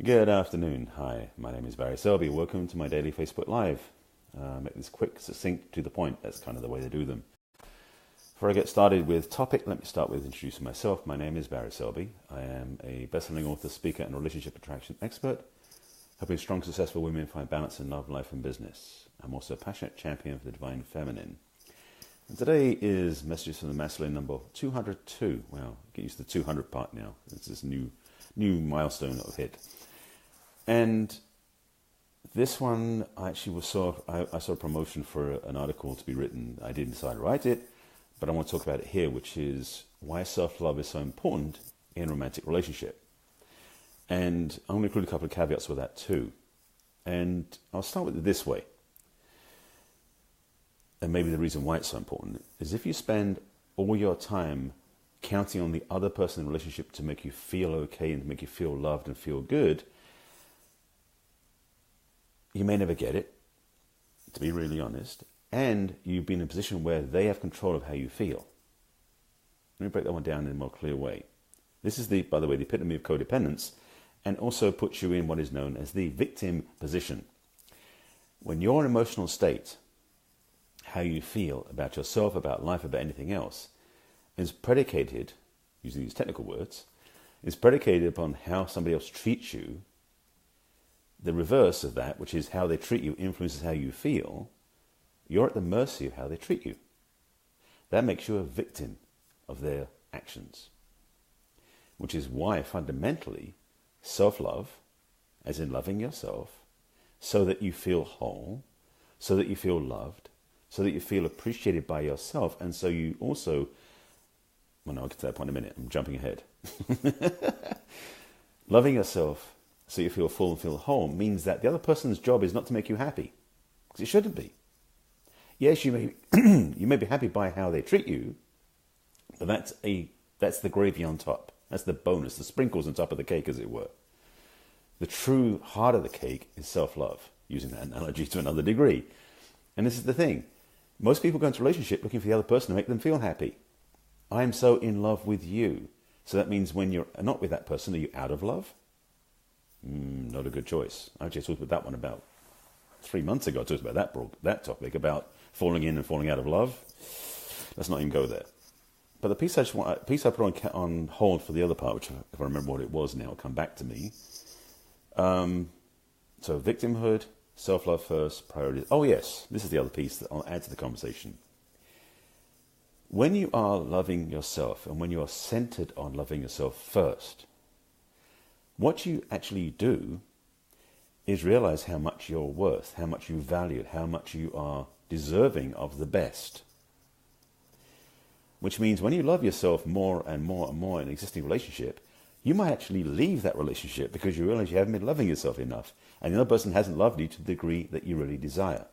Good afternoon. Hi, my name is Barry Selby. Welcome to my daily Facebook Live. Make this quick, succinct, to the point. That's kind of the way they do them. Before I get started with topic, let me start with introducing myself. My name is Barry Selby. I am a best-selling author, speaker, and relationship attraction expert, helping strong, successful women find balance in love, life, and business. I'm also a passionate champion for the divine feminine. And today is Messages from the Masculine number 202. Wow, get used to the 200 part now. It's this new milestone that I've hit. And this one, I actually saw a promotion for an article to be written. I didn't decide to write it, but I want to talk about it here, which is why self-love is so important in a romantic relationship. And I'm going to include a couple of caveats with that too. And I'll start with it this way. And maybe the reason why it's so important is if you spend all your time counting on the other person in the relationship to make you feel okay and to make you feel loved and feel good, you may never get it, to be really honest, and you've been in a position where they have control of how you feel. Let me break that one down in a more clear way. This is, by the way, the epitome of codependence, and also puts you in what is known as the victim position. When your emotional state, how you feel about yourself, about life, about anything else, is predicated, using these technical words, is predicated upon how somebody else treats you, the reverse of that, which is how they treat you, influences how you feel, you're at the mercy of how they treat you. That makes you a victim of their actions. Which is why, fundamentally, self-love, as in loving yourself, so that you feel whole, so that you feel loved, so that you feel appreciated by yourself, and so you also, well, no, I'll get to that point in a minute, I'm jumping ahead. Loving yourself so you feel full and feel whole means that the other person's job is not to make you happy, because it shouldn't be. Yes, you may you may be happy by how they treat you, but that's the gravy on top. That's the bonus, the sprinkles on top of the cake, as it were. The true heart of the cake is self-love, using that analogy to another degree. And this is the thing. Most people go into a relationship looking for the other person to make them feel happy. I am so in love with you. So that means when you're not with that person, are you out of love? Not a good choice. I actually talked about that one about 3 months ago. I talked about that topic, about falling in and falling out of love. Let's not even go there. But the piece I put on hold for the other part, which if I remember what it was now, it'll come back to me. So victimhood, self-love first, priorities. Oh yes, this is the other piece that I'll add to the conversation. When you are loving yourself and when you are centered on loving yourself first, what you actually do is realize how much you're worth, how much you value it, how much you are deserving of the best. Which means when you love yourself more and more and more in an existing relationship, you might actually leave that relationship because you realize you haven't been loving yourself enough and the other person hasn't loved you to the degree that you really desire.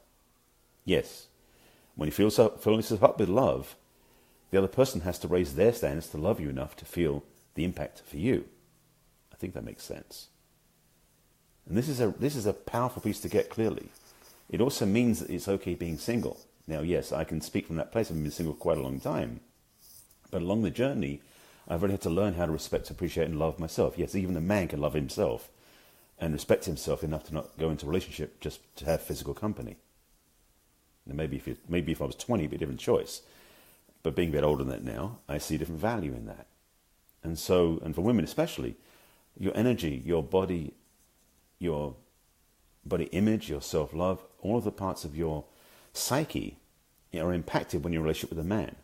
Yes, when you fill yourself up with love, the other person has to raise their standards to love you enough to feel the impact for you. I think that makes sense. And this is a powerful piece to get clearly. It also means that it's okay being single. Now, yes, I can speak from that place. I've been single for quite a long time. But along the journey, I've really had to learn how to respect, appreciate, and love myself. Yes, even a man can love himself and respect himself enough to not go into a relationship just to have physical company. Now, maybe if I was 20, it'd be a different choice. But being a bit older than that now, I see different value in that. And so, and for women especially, your energy, your body image, your self-love, all of the parts of your psyche are impacted when you're in a relationship with a man.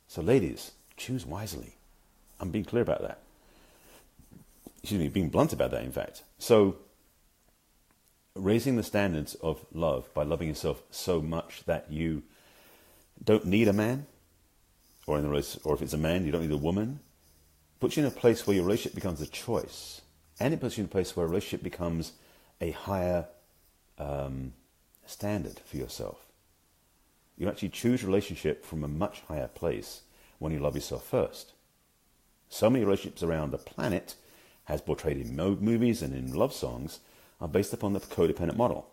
So ladies, choose wisely. I'm being clear about that. Excuse me, being blunt about that, in fact. So raising the standards of love by loving yourself so much that you don't need a man, or if it's a man, you don't need a woman, puts you in a place where your relationship becomes a choice. And it puts you in a place where a relationship becomes a higher standard for yourself. You actually choose a relationship from a much higher place when you love yourself first. So many relationships around the planet, as portrayed in movies and in love songs, are based upon the codependent model,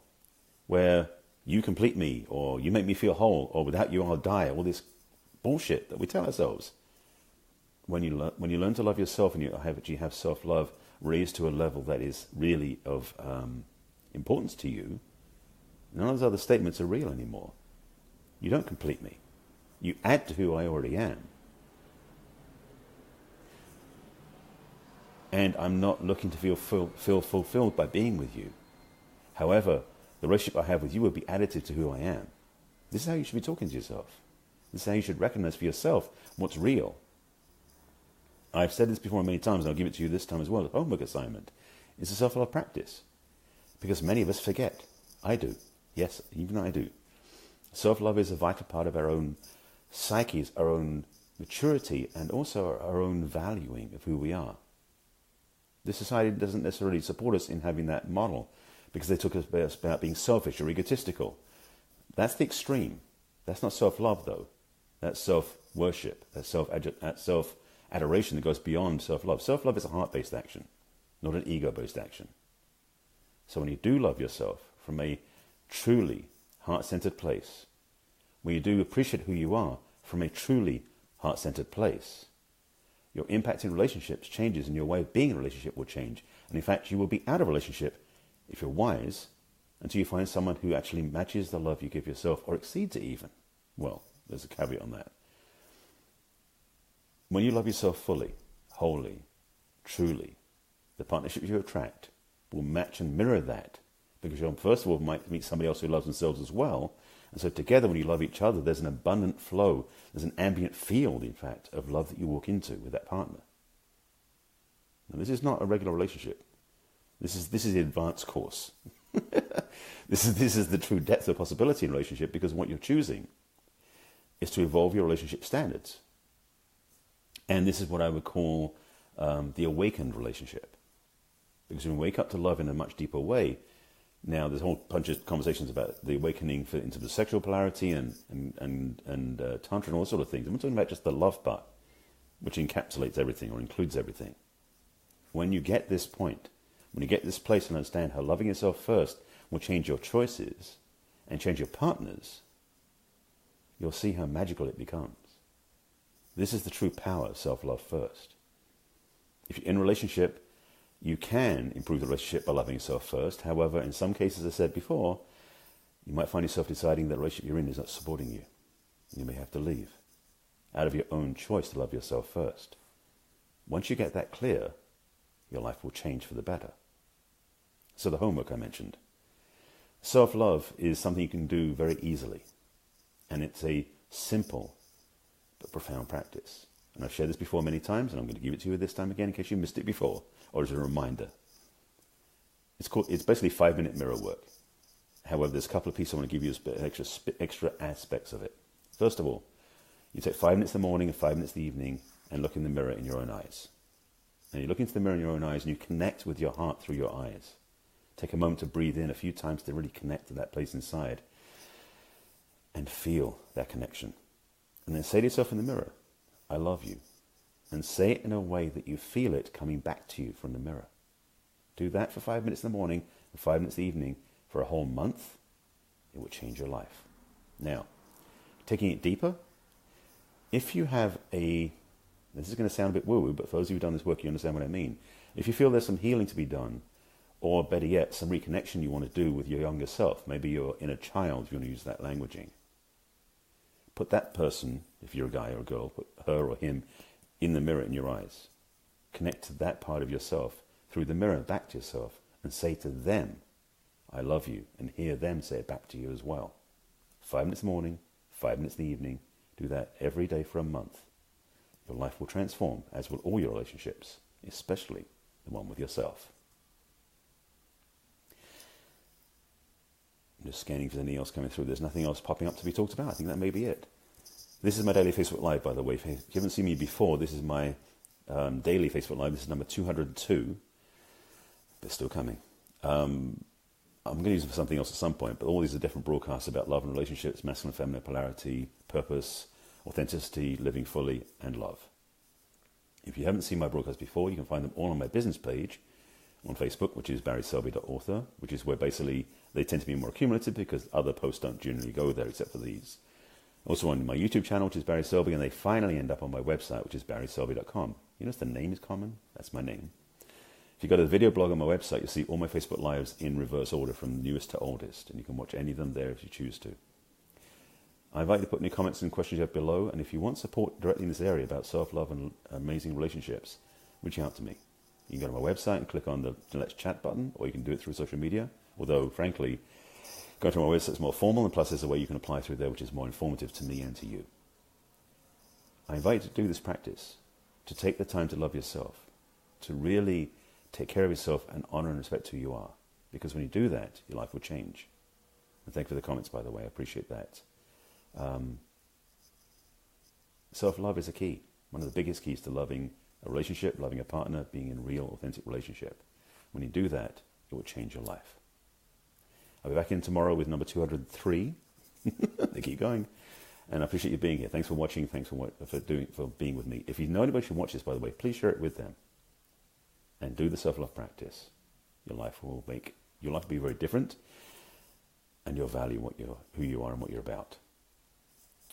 where you complete me, or you make me feel whole, or without you I'll die, all this bullshit that we tell ourselves. When you learn to love yourself and you have self-love, raised to a level that is really of importance to you, none of those other statements are real anymore. You don't complete me. You add to who I already am. And I'm not looking to feel fulfilled by being with you. However, the relationship I have with you will be additive to who I am. This is how you should be talking to yourself. This is how you should recognize for yourself what's real. I've said this before many times, and I'll give it to you this time as well. A homework assignment. It's a self-love practice. Because many of us forget. I do. Yes, even I do. Self-love is a vital part of our own psyches, our own maturity, and also our own valuing of who we are. This society doesn't necessarily support us in having that model because they took us about being selfish or egotistical. That's the extreme. That's not self-love, though. That's self-worship. That's self-adoration that goes beyond self-love. Self-love is a heart-based action, not an ego-based action. So when you do love yourself from a truly heart-centered place, when you do appreciate who you are from a truly heart-centered place, your impact in relationships changes and your way of being in a relationship will change. And in fact, you will be out of a relationship, if you're wise, until you find someone who actually matches the love you give yourself or exceeds it even. Well, there's a caveat on that. When you love yourself fully, wholly, truly, the partnership you attract will match and mirror that. Because you, first of all, might meet somebody else who loves themselves as well. And so together, when you love each other, there's an abundant flow. There's an ambient field, in fact, of love that you walk into with that partner. Now, this is not a regular relationship. This is the advanced course. This is the true depth of possibility in a relationship, because what you're choosing is to evolve your relationship standards. And this is what I would call the awakened relationship. Because when we wake up to love in a much deeper way, now there's a whole bunch of conversations about the awakening into the sexual polarity and tantra and all sort of things. I'm talking about just the love part, which encapsulates everything or includes everything. When you get this point, when you get this place and understand how loving yourself first will change your choices and change your partners, you'll see how magical it becomes. This is the true power of self-love first. If you're in a relationship, you can improve the relationship by loving yourself first. However, in some cases, as I said before, you might find yourself deciding that the relationship you're in is not supporting you. You may have to leave out of your own choice to love yourself first. Once you get that clear, your life will change for the better. So the homework I mentioned. Self-love is something you can do very easily. And it's a simple but profound practice. And I've shared this before many times, and I'm going to give it to you this time again in case you missed it before, or as a reminder. It's basically 5-minute mirror work. However, there's a couple of pieces I want to give you as extra aspects of it. First of all, you take 5 minutes in the morning and 5 minutes in the evening and look in the mirror in your own eyes. And you look into the mirror in your own eyes and you connect with your heart through your eyes. Take a moment to breathe in a few times to really connect to that place inside and feel that connection. And then say to yourself in the mirror, I love you. And say it in a way that you feel it coming back to you from the mirror. Do that for 5 minutes in the morning and 5 minutes in the evening for a whole month. It will change your life. Now, taking it deeper, if you have this is going to sound a bit woo-woo, but for those of you who've done this work, you understand what I mean. If you feel there's some healing to be done, or better yet, some reconnection you want to do with your younger self, maybe your inner child, if you want to use that languaging, put that person, if you're a guy or a girl, put her or him in the mirror in your eyes. Connect to that part of yourself through the mirror back to yourself and say to them, I love you, and hear them say it back to you as well. 5 minutes in the morning, 5 minutes in the evening. Do that every day for a month. Your life will transform, as will all your relationships, especially the one with yourself. I'm just scanning if there's anything else coming through. There's nothing else popping up to be talked about. I think that may be it. This is my daily Facebook Live, by the way. If you haven't seen me before, this is my daily Facebook Live. This is number 202. They're still coming. I'm going to use it for something else at some point, but all these are different broadcasts about love and relationships, masculine and feminine polarity, purpose, authenticity, living fully, and love. If you haven't seen my broadcasts before, you can find them all on my business page on Facebook, which is barryselby.author, which is where basically they tend to be more cumulative because other posts don't generally go there except for these. Also on my YouTube channel, which is Barry Selby, and they finally end up on my website, which is barryselby.com. You notice the name is common? That's my name. If you go to the video blog on my website, you'll see all my Facebook Lives in reverse order from newest to oldest, and you can watch any of them there if you choose to. I invite you to put any comments and questions you have below, and if you want support directly in this area about self-love and amazing relationships, reach out to me. You can go to my website and click on the Let's Chat button, or you can do it through social media, although, frankly, going to my website is more formal, and plus there's a way you can apply through there which is more informative to me and to you. I invite you to do this practice, to take the time to love yourself, to really take care of yourself and honor and respect who you are, because when you do that, your life will change. And thank you for the comments, by the way. I appreciate that. Self-love is a key, one of the biggest keys to loving a relationship, loving a partner, being in a real, authentic relationship. When you do that, it will change your life. I'll be back in tomorrow with number 203. They keep going. And I appreciate you being here. Thanks for watching. Thanks for being with me. If you know anybody should watch this, by the way, please share it with them. And do the self-love practice. Your life will be very different, and you'll value who you are and what you're about.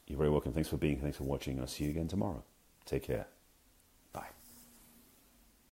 You're very welcome. Thanks for being here. Thanks for watching. I'll see you again tomorrow. Take care.